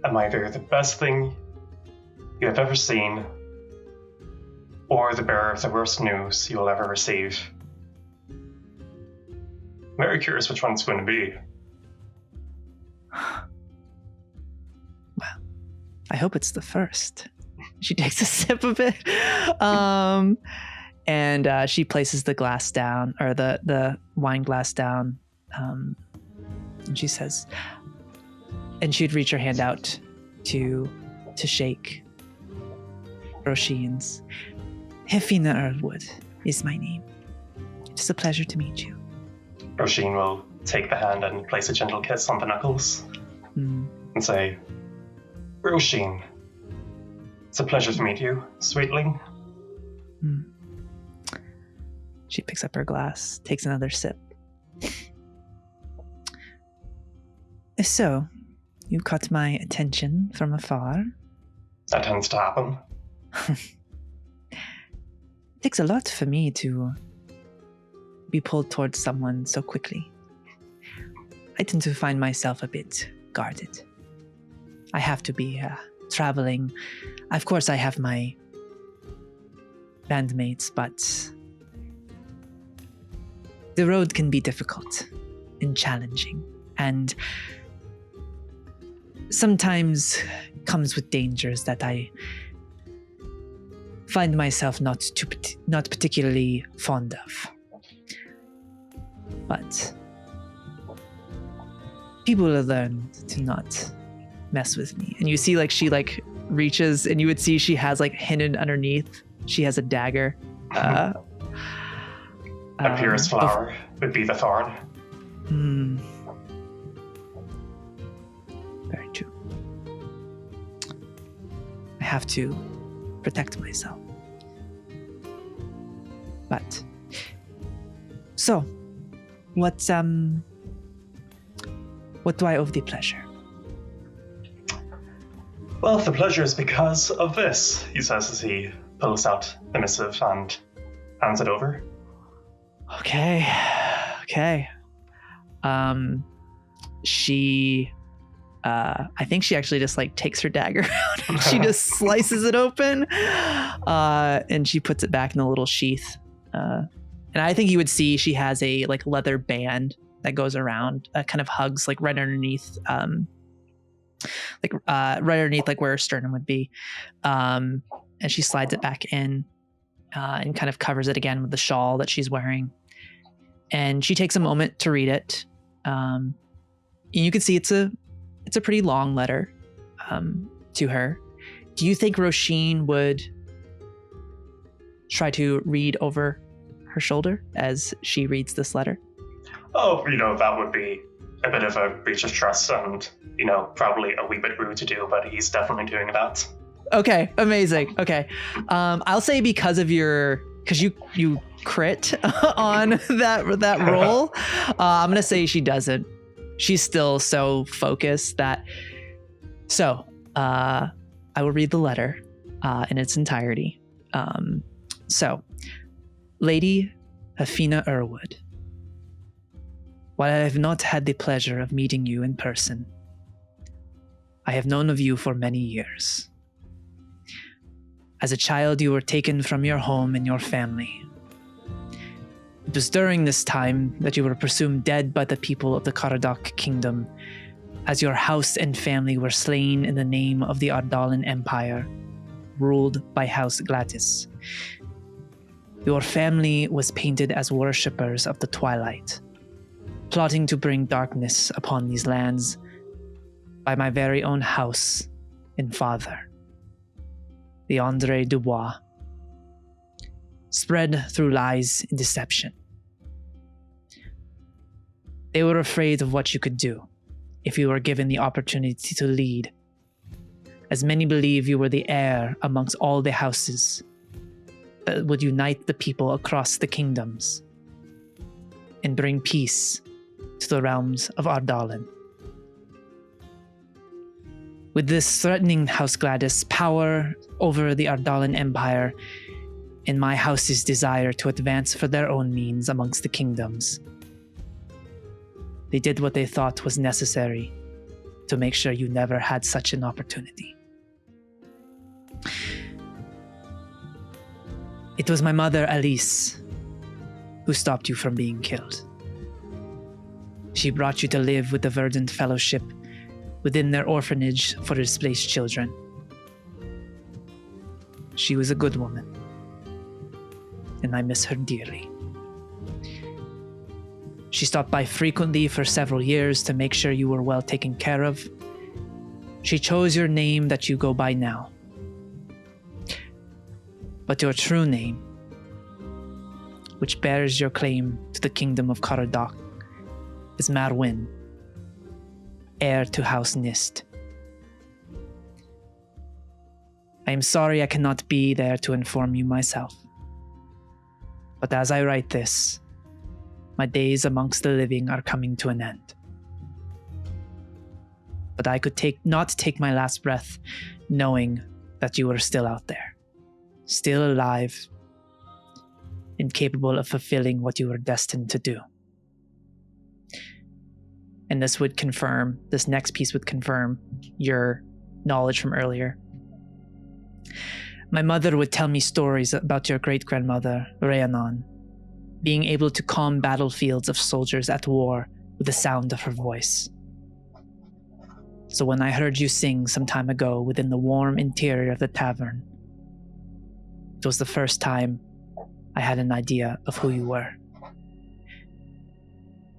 [SPEAKER 2] am either the best thing you have ever seen, or the bearer of the worst news you will ever receive. I'm very curious which one it's going to be.
[SPEAKER 1] Well, I hope it's the first. She takes a sip of it. And she places the glass down, or the wine glass down. And she says, and she'd reach her hand out to shake Róisín's. Hefina Earlwood is my name. It's a pleasure to meet you.
[SPEAKER 2] Róisín will take the hand and place a gentle kiss on the knuckles and say, "Róisín, it's a pleasure to meet you, sweetling."
[SPEAKER 1] She picks up her glass, takes another sip. So, you caught my attention from afar.
[SPEAKER 2] That tends to happen.
[SPEAKER 1] It takes a lot for me to be pulled towards someone so quickly. I tend to find myself a bit guarded. I have to be traveling. Of course, I have my bandmates, but the road can be difficult and challenging, and sometimes comes with dangers that I find myself not particularly fond of. But people have learned to not mess with me. And you see, like, she like reaches, and you would see she has like hidden underneath. She has a dagger.
[SPEAKER 2] A purest flower would be the thorn.
[SPEAKER 1] Very true. I have to protect myself. But so, what do I owe the pleasure?
[SPEAKER 2] Well, the pleasure is because of this, he says as he pulls out the missive and hands it over.
[SPEAKER 1] Okay. She I think she actually just like takes her dagger out and she just slices it open, and she puts it back in the little sheath. And I think you would see she has a like leather band that goes around, kind of hugs like right underneath, right underneath like where her sternum would be. And she slides it back in, and kind of covers it again with the shawl that she's wearing. And she takes a moment to read it. And you can see it's a pretty long letter to her. Do you think Róisín would try to read over her shoulder as she reads this letter?
[SPEAKER 2] Oh, that would be a bit of a breach of trust and, probably a wee bit rude to do, but he's definitely doing that.
[SPEAKER 1] Okay, amazing. Okay. I'll say because of your because you crit on that roll. I'm gonna say she doesn't. She's still so focused that. So I will read the letter in its entirety. So, Lady Hafina Erwood, while I have not had the pleasure of meeting you in person, I have known of you for many years. As a child, you were taken from your home and your family. It was during this time that you were presumed dead by the people of the Caradoc Kingdom, as your house and family were slain in the name of the Ardallan Empire, ruled by House Gladys. Your family was painted as worshippers of the twilight, plotting to bring darkness upon these lands by my very own house and father, the Andre Dubois, spread through lies and deception. They were afraid of what you could do if you were given the opportunity to lead, as many believe you were the heir amongst all the houses that would unite the people across the kingdoms and bring peace to the realms of Ardallan. With this threatening House Gladys power over the Ardallan Empire and my house's desire to advance for their own means amongst the kingdoms, they did what they thought was necessary to make sure you never had such an opportunity. It was my mother, Alice, who stopped you from being killed. She brought you to live with the Verdant Fellowship within their orphanage for displaced children. She was a good woman, and I miss her dearly. She stopped by frequently for several years to make sure you were well taken care of. She chose your name that you go by now. But your true name, which bears your claim to the kingdom of Caradoc, is Marwyn, heir to House Nist. I am sorry I cannot be there to inform you myself. But as I write this, my days amongst the living are coming to an end. But I could not take my last breath knowing that you were still out there, still alive, and capable of fulfilling what you were destined to do. And this next piece would confirm your knowledge from earlier. My mother would tell me stories about your great-grandmother, Rhiannon, being able to calm battlefields of soldiers at war with the sound of her voice. So when I heard you sing some time ago within the warm interior of the tavern, it was the first time I had an idea of who you were.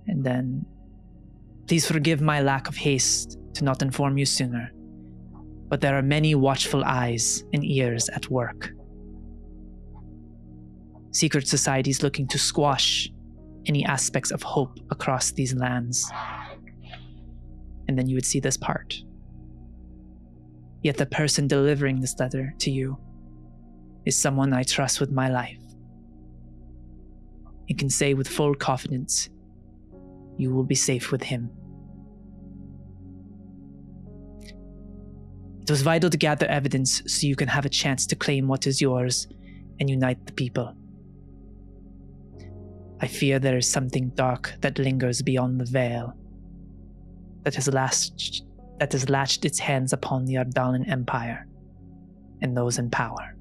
[SPEAKER 1] And then, please forgive my lack of haste to not inform you sooner, but there are many watchful eyes and ears at work. Secret societies looking to squash any aspects of hope across these lands. And then you would see this part. Yet the person delivering this letter to you is someone I trust with my life, and can say with full confidence, you will be safe with him. It was vital to gather evidence so you can have a chance to claim what is yours and unite the people. I fear there is something dark that lingers beyond the veil, that has latched its hands upon the Ardallan Empire and those in power.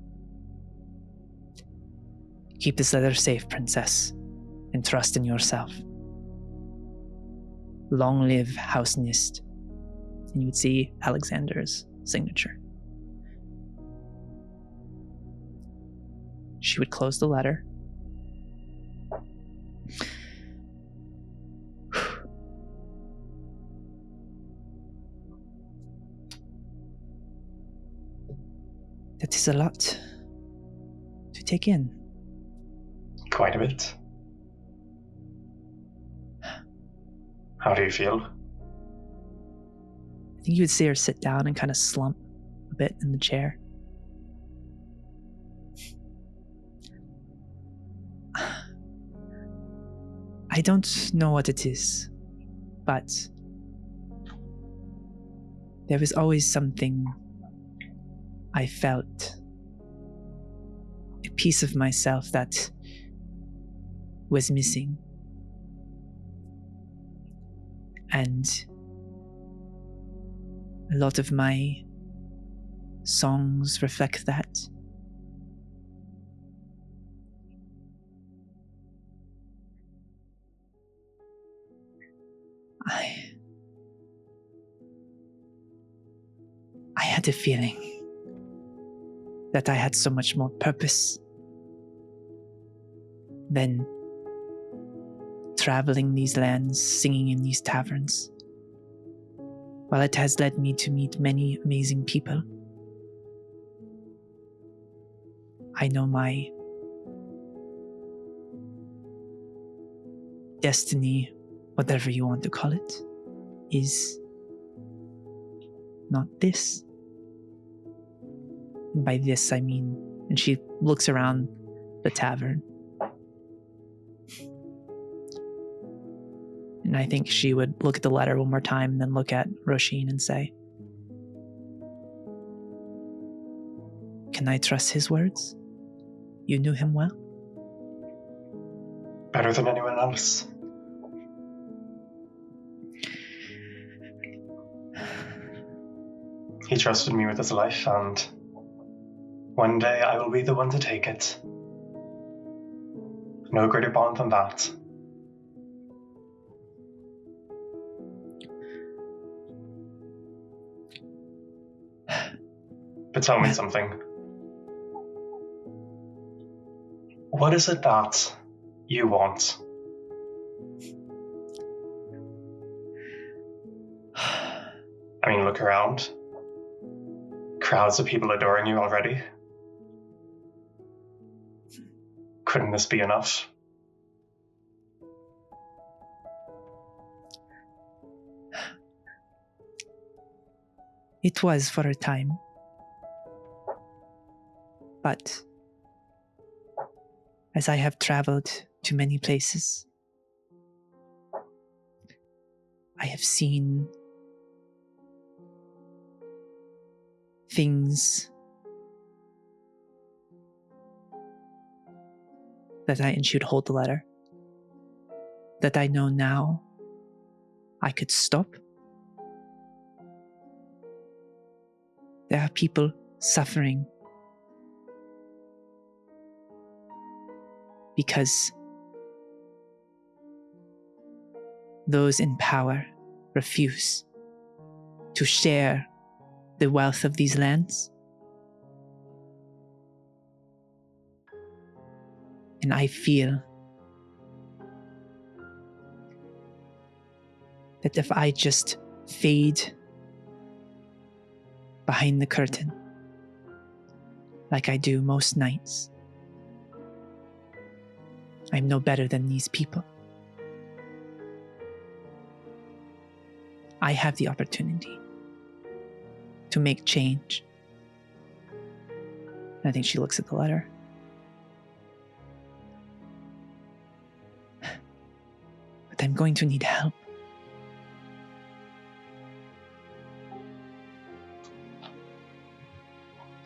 [SPEAKER 1] Keep this letter safe, Princess, and trust in yourself. Long live House Nist. And you would see Alexander's signature. She would close the letter. That is a lot to take in.
[SPEAKER 2] Quite a bit. How do you feel?
[SPEAKER 1] I think you would see her sit down and kind of slump a bit in the chair. I don't know what it is, but there was always something I felt, a piece of myself that was missing. And a lot of my songs reflect that. I had a feeling that I had so much more purpose than traveling these lands, singing in these taverns. While it has led me to meet many amazing people, I know my destiny, whatever you want to call it, is not this. And by this I mean, and she looks around the tavern, and I think she would look at the letter one more time and then look at Róisín and say, "Can I trust his words? You knew him well."
[SPEAKER 2] Better than anyone else. He trusted me with his life, and one day I will be the one to take it. No greater bond than that. But tell me something. What is it that you want? I mean, look around. Crowds of people adoring you already. Couldn't this be enough?
[SPEAKER 1] It was for a time. But as I have traveled to many places, I have seen things that and she would hold the letter, that I know now I could stop. There are people suffering because those in power refuse to share the wealth of these lands. And I feel that if I just fade behind the curtain, like I do most nights, I'm no better than these people. I have the opportunity to make change. And I think she looks at the letter. But I'm going to need help.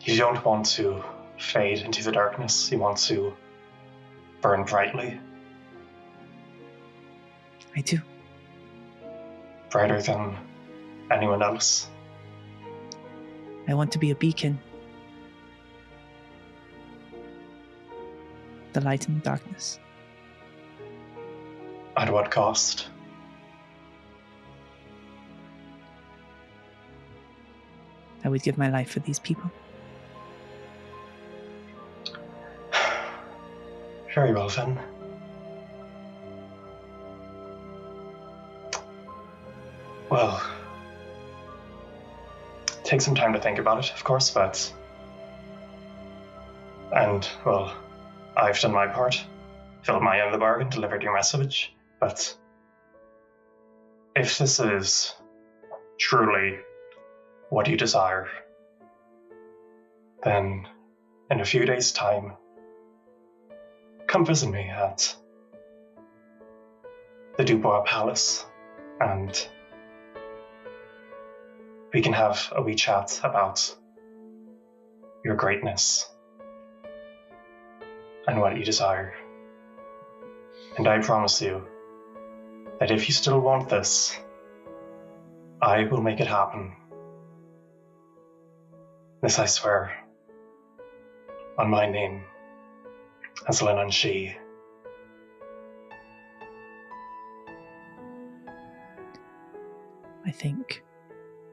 [SPEAKER 2] You don't want to fade into the darkness. You want to burn brightly.
[SPEAKER 1] I do.
[SPEAKER 2] Brighter than anyone else.
[SPEAKER 1] I want to be a beacon. The light in the darkness.
[SPEAKER 2] At what cost?
[SPEAKER 1] I would give my life for these people.
[SPEAKER 2] Very well then. Well, take some time to think about it, of course, but... And, well, I've done my part. Filled my end of the bargain, delivered your message, but... If this is truly what you desire, then in a few days' time, come visit me at the Dubois Palace, and we can have a wee chat about your greatness and what you desire. And I promise you that if you still want this, I will make it happen. This I swear, on my name, as Lennon She.
[SPEAKER 1] I think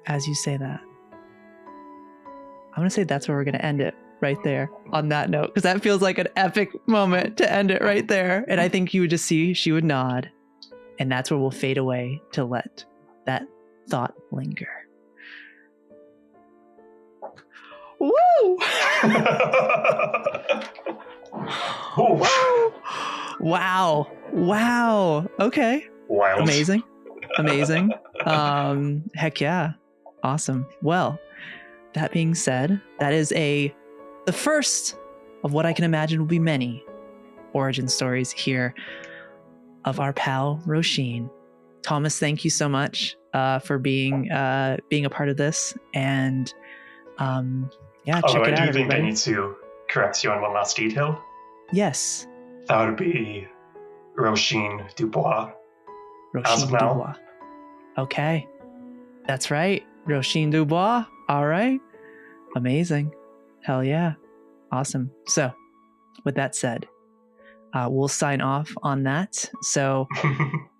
[SPEAKER 1] as you say that, I'm going to say that's where we're going to end it, right there, on that note, because that feels like an epic moment to end it right there. And I think you would just see she would nod, and that's where we'll fade away to let that thought linger. Woo! Woo! Wow. Wow. Okay.
[SPEAKER 2] Wild.
[SPEAKER 1] Amazing. Heck yeah. Awesome. Well, that being said, that is the first of what I can imagine will be many origin stories here of our pal Róisín. Thomas, thank you so much for being a part of this. And check it out.
[SPEAKER 2] I do think
[SPEAKER 1] everybody.
[SPEAKER 2] I need to correct you on one last detail.
[SPEAKER 1] Yes.
[SPEAKER 2] That would be Róisín Dubois. As of
[SPEAKER 1] Róisín
[SPEAKER 2] now.
[SPEAKER 1] Dubois. Okay. That's right. Róisín Dubois. All right. Amazing. Hell yeah. Awesome. So, with that said, we'll sign off on that. So,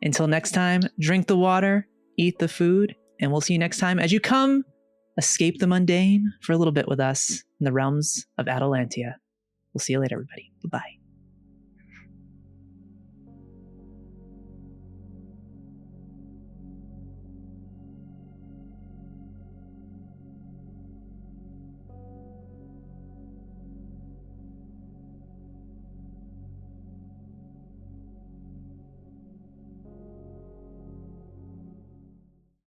[SPEAKER 1] until next time, drink the water, eat the food, and we'll see you next time as you come escape the mundane for a little bit with us in the realms of Atalantia. We'll see you later, everybody. Bye-bye.